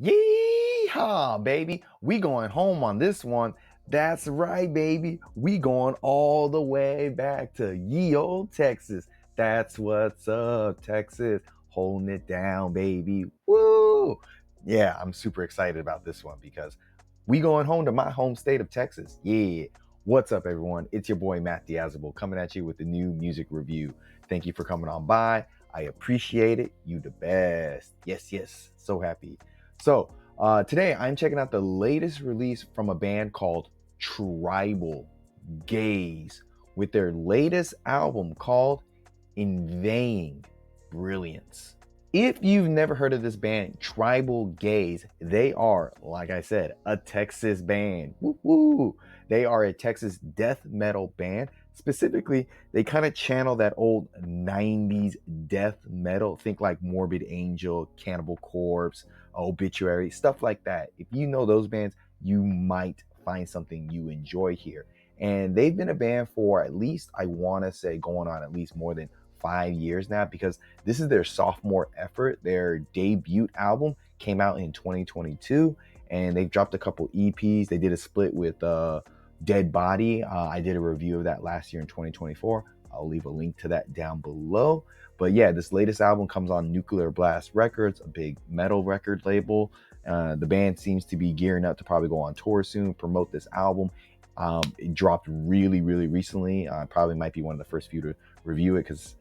Yeehaw, baby. We going home on this one. That's right, baby. We going all the way back to ye old Texas. That's what's up, Texas. Holding it down, baby. Woo! Yeah, I'm super excited about this one because we going home to my home state of Texas. Yeah. What's up, everyone? It's your boy, Matt Diazable, coming at you with the new music review. Thank you for coming on by. I appreciate it. You the best. Yes. So happy. So today I'm checking out the latest release from a band called Tribal Gaze with their latest album called Inveighing Brilliance. If you've never heard of this band, Tribal Gaze, they are, like I said, a Texas band. Woo-woo. They are a Texas death metal band. Specifically, they kind of channel that old 90s death metal. Think like Morbid Angel, Cannibal Corpse, Obituary, stuff like that. If you know those bands, you might find something you enjoy here. And they've been a band for at least, I want to say, going on at least more than 5 years now, because this is their sophomore effort. Their debut album came out in 2022, and they've dropped a couple EPs. They did a split with Dead Body. I did a review of that last year in 2024. I'll leave a link to that down below. But yeah, this latest album comes on Nuclear Blast Records, a big metal record label. The band seems to be gearing up to probably go on tour soon, promote this album. It dropped really recently. Probably might be one of the first few to review it, because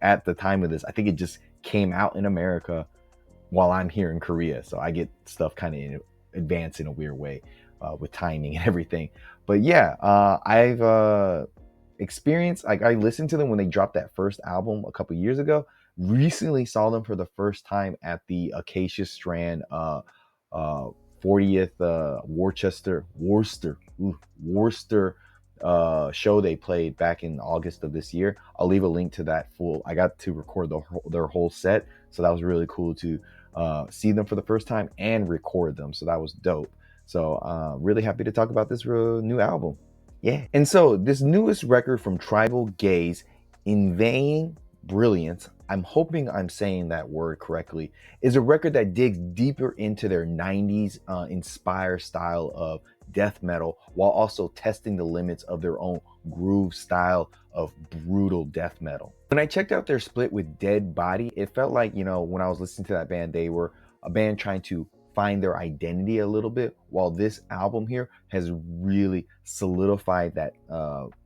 at the time of this, I think it just came out in America while I'm here in Korea. So I get stuff kind of in advance in a weird way with timing and everything. But yeah, I've experienced, like, I listened to them when they dropped that first album a couple years ago. Recently saw them for the first time at the Acacia Strain 40th Worcester show they played back in August of this year. I'll leave a link to that full. I got to record their whole set, so that was really cool to see them for the first time and record them. So that was dope. So really happy to talk about this new album. Yeah. And so this newest record from Tribal Gaze, Inveighing Brilliance, I'm hoping I'm saying that word correctly, is a record that digs deeper into their 90s inspired style of death metal, while also testing the limits of their own groove style of brutal death metal. When I checked out their split with Dead Body, it felt like, when I was listening to that band, they were a band trying to find their identity a little bit, while this album here has really solidified that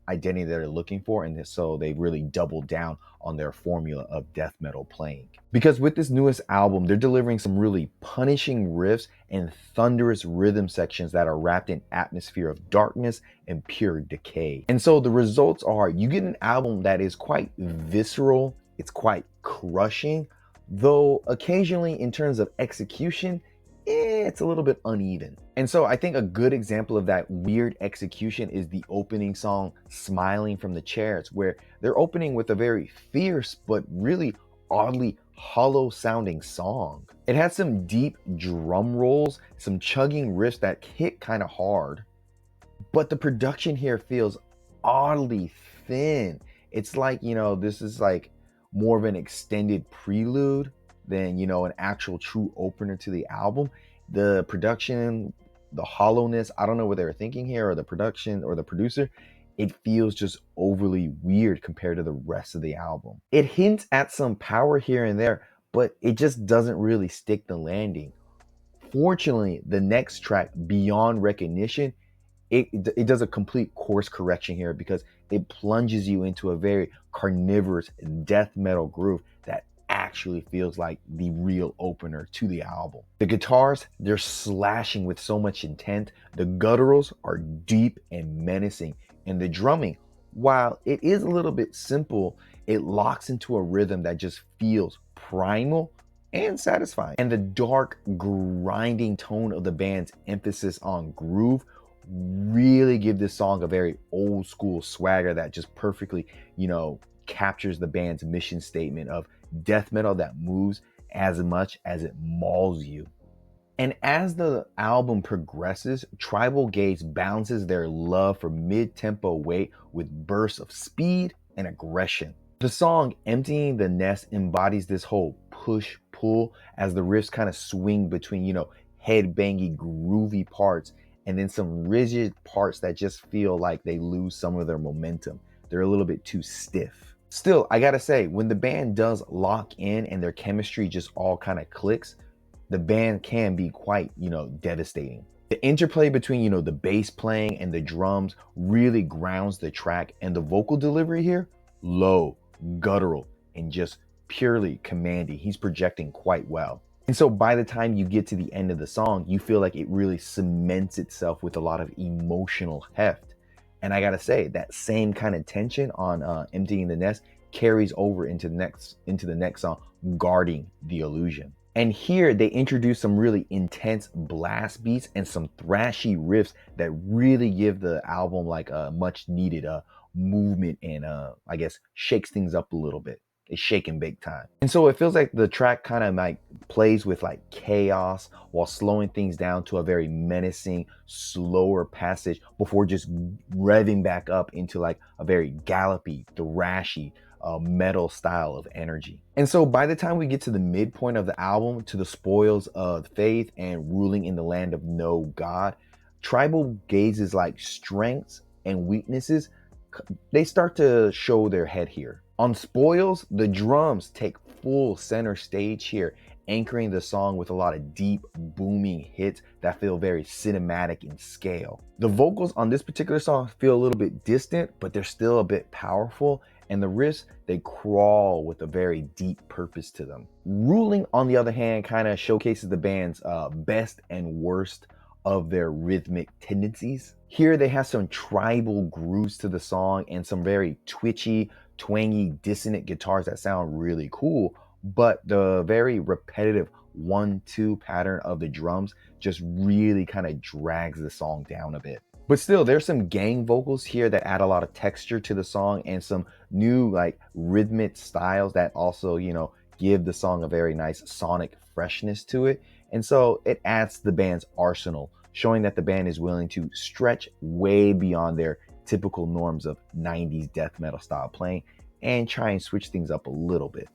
identity that they're looking for, and so they really doubled down on their formula of death metal playing. Because with this newest album, they're delivering some really punishing riffs and thunderous rhythm sections that are wrapped in atmosphere of darkness and pure decay. And so the results are, you get an album that is quite visceral, it's quite crushing, though occasionally in terms of execution, it's a little bit uneven. And so I think a good example of that weird execution is the opening song, Smiling from the Chairs, where they're opening with a very fierce but really oddly hollow sounding song. It has some deep drum rolls, some chugging riffs that hit kind of hard, but the production here feels oddly thin. It's like, this is like more of an extended prelude than, an actual true opener to the album. The production, the hollowness, I don't know what they were thinking here, or the production or the producer, it feels just overly weird compared to the rest of the album. It hints at some power here and there, but it just doesn't really stick the landing. Fortunately, the next track, Beyond Recognition, it does a complete course correction here, because it plunges you into a very carnivorous death metal groove that actually feels like the real opener to the album. The guitars, they're slashing with so much intent. The gutturals are deep and menacing. And the drumming, while it is a little bit simple, it locks into a rhythm that just feels primal and satisfying. And the dark, grinding tone of the band's emphasis on groove really give this song a very old school swagger that just perfectly, captures the band's mission statement of death metal that moves as much as it mauls you. And as the album progresses, Tribal Gaze balances their love for mid-tempo weight with bursts of speed and aggression. The song Emptying the Nest embodies this whole push pull as the riffs kind of swing between, headbangy, groovy parts, and then some rigid parts that just feel like they lose some of their momentum. They're a little bit too stiff. Still, I gotta say, when the band does lock in and their chemistry just all kind of clicks, the band can be quite, devastating. The interplay between, the bass playing and the drums really grounds the track, and the vocal delivery here, low, guttural, and just purely commanding. He's projecting quite well. And so by the time you get to the end of the song, you feel like it really cements itself with a lot of emotional heft. And I gotta say, that same kind of tension on Emptying the Nest carries over into the next song, Guarding the Illusion. And here they introduce some really intense blast beats and some thrashy riffs that really give the album like a much needed movement and I guess shakes things up a little bit. It's shake and bake time. And so it feels like the track kind of like plays with like chaos while slowing things down to a very menacing, slower passage before just revving back up into like a very gallopy, thrashy, metal style of energy. And so by the time we get to the midpoint of the album, to the spoils of faith and ruling in the land of no God, Tribal Gaze's like strengths and weaknesses, they start to show their head here. On Spoils, the drums take full center stage here, anchoring the song with a lot of deep, booming hits that feel very cinematic in scale. The vocals on this particular song feel a little bit distant, but they're still a bit powerful, and the riffs, they crawl with a very deep purpose to them. Ruling, on the other hand, kind of showcases the band's best and worst of their rhythmic tendencies. Here they have some tribal grooves to the song and some very twitchy, twangy, dissonant guitars that sound really cool, but the very repetitive 1-2 pattern of the drums just really kind of drags the song down a bit. But still, there's some gang vocals here that add a lot of texture to the song and some new like rhythmic styles that also, give the song a very nice sonic freshness to it. And so it adds to the band's arsenal, showing that the band is willing to stretch way beyond their typical norms of 90s death metal style playing and try and switch things up a little bit.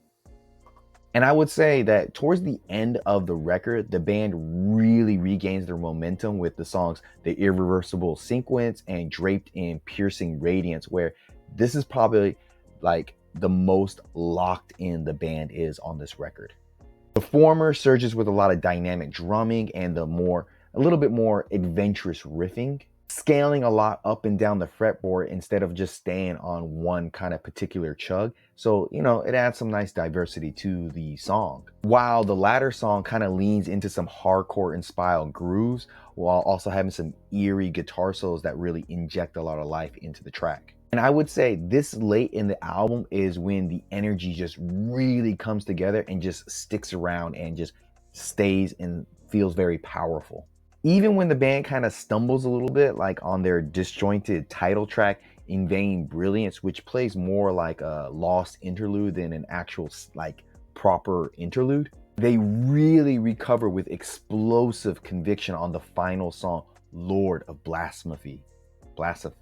And I would say that towards the end of the record, the band really regains their momentum with the songs The Irreversible Sequence and Draped in Piercing Radiance, where this is probably like the most locked in the band is on this record. The former surges with a lot of dynamic drumming and a little bit more adventurous riffing, scaling a lot up and down the fretboard instead of just staying on one kind of particular chug. So, it adds some nice diversity to the song. While the latter song kind of leans into some hardcore inspired grooves, while also having some eerie guitar solos that really inject a lot of life into the track. And I would say this late in the album is when the energy just really comes together and just sticks around and just stays and feels very powerful. Even when the band kind of stumbles a little bit, like on their disjointed title track, Inveighing Brilliance, which plays more like a lost interlude than an actual like proper interlude, they really recover with explosive conviction on the final song, Lord of Blasphemy. Blasphemy.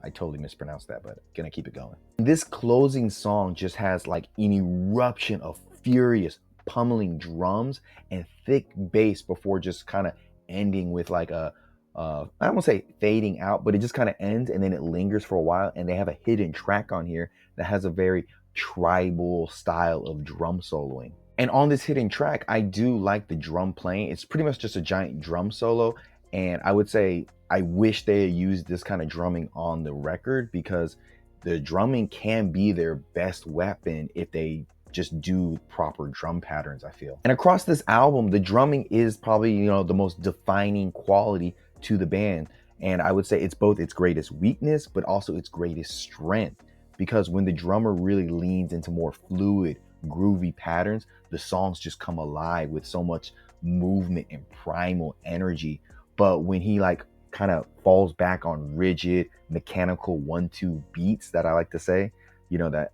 I totally mispronounced that, but gonna keep it going. This closing song just has like an eruption of furious, pummeling drums and thick bass before just kind of ending with like I don't want to say fading out, but it just kind of ends and then it lingers for a while. And they have a hidden track on here that has a very tribal style of drum soloing. And on this hidden track, I do like the drum playing. It's pretty much just a giant drum solo. And I would say I wish they had used this kind of drumming on the record, because the drumming can be their best weapon if they just do proper drum patterns, I feel. And across this album, the drumming is probably, the most defining quality to the band. And I would say it's both its greatest weakness, but also its greatest strength. Because when the drummer really leans into more fluid, groovy patterns, the songs just come alive with so much movement and primal energy. But when he like kind of falls back on rigid, mechanical 1-2 beats that I like to say, that,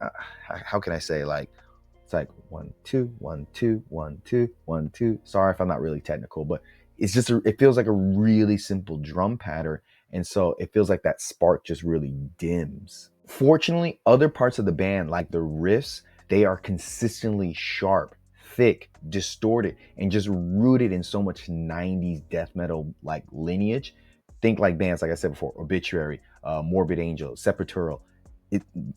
how can I say, like, it's like 1 2 1 2 1 2 1 2. Sorry if I'm not really technical, but it's just it feels like a really simple drum pattern, and so it feels like that spark just really dims. Fortunately, other parts of the band, like the riffs, They are consistently sharp, thick, distorted, and just rooted in so much 90s death metal like lineage. Think like bands, like I said before, Obituary, Morbid Angel, Sepultura.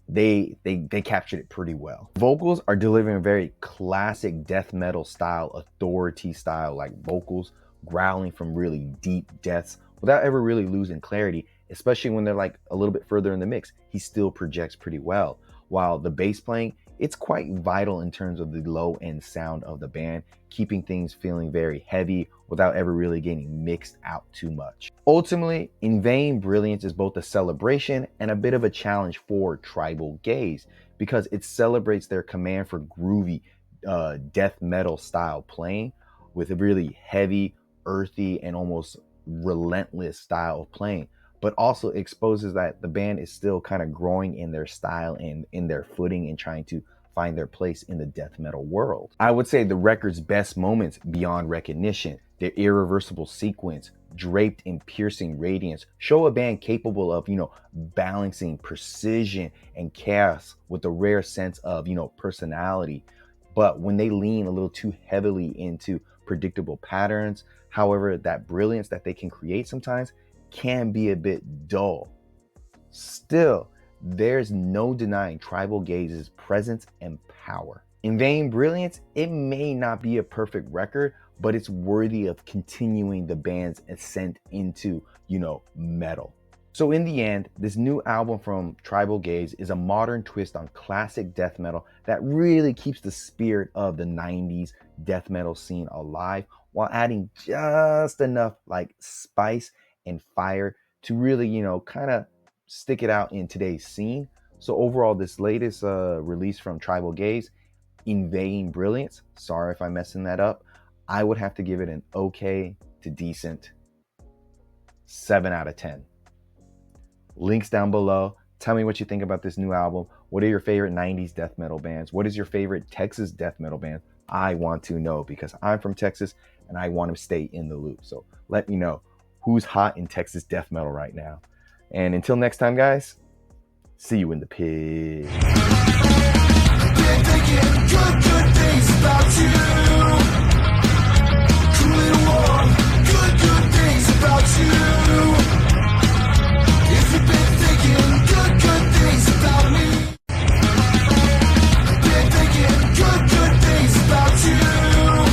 They captured it pretty well. Vocals are delivering very classic death metal style, authority style, like vocals growling from really deep depths without ever really losing clarity, especially when they're like a little bit further in the mix. He still projects pretty well. While the bass playing, it's quite vital in terms of the low end sound of the band, keeping things feeling very heavy without ever really getting mixed out too much. Ultimately, Inveighing Brilliance is both a celebration and a bit of a challenge for Tribal Gaze, because it celebrates their command for groovy death metal style playing with a really heavy, earthy, and almost relentless style of playing, but also exposes that the band is still kind of growing in their style and in their footing and trying to find their place in the death metal world. I would say the record's best moments beyond recognition, their irreversible sequence, draped in piercing radiance, show a band capable of, balancing precision and chaos with a rare sense of, personality. But when they lean a little too heavily into predictable patterns, however, that brilliance that they can create sometimes can be a bit dull. Still, there's no denying Tribal Gaze's presence and power. Inveighing Brilliance, it may not be a perfect record, but it's worthy of continuing the band's ascent into, metal. So in the end, this new album from Tribal Gaze is a modern twist on classic death metal that really keeps the spirit of the 90s death metal scene alive, while adding just enough like spice and fire to really, kind of stick it out in today's scene. So overall, this latest release from Tribal Gaze, Inveighing Brilliance, sorry if I'm messing that up, I would have to give it an okay to decent 7 out of 10. Links down below. Tell me what you think about this new album. What are your favorite 90s death metal bands? What is your favorite Texas death metal band? I want to know, because I'm from Texas and I want to stay in the loop. So let me know who's hot in Texas death metal right now. And until next time, guys, see you in the pit.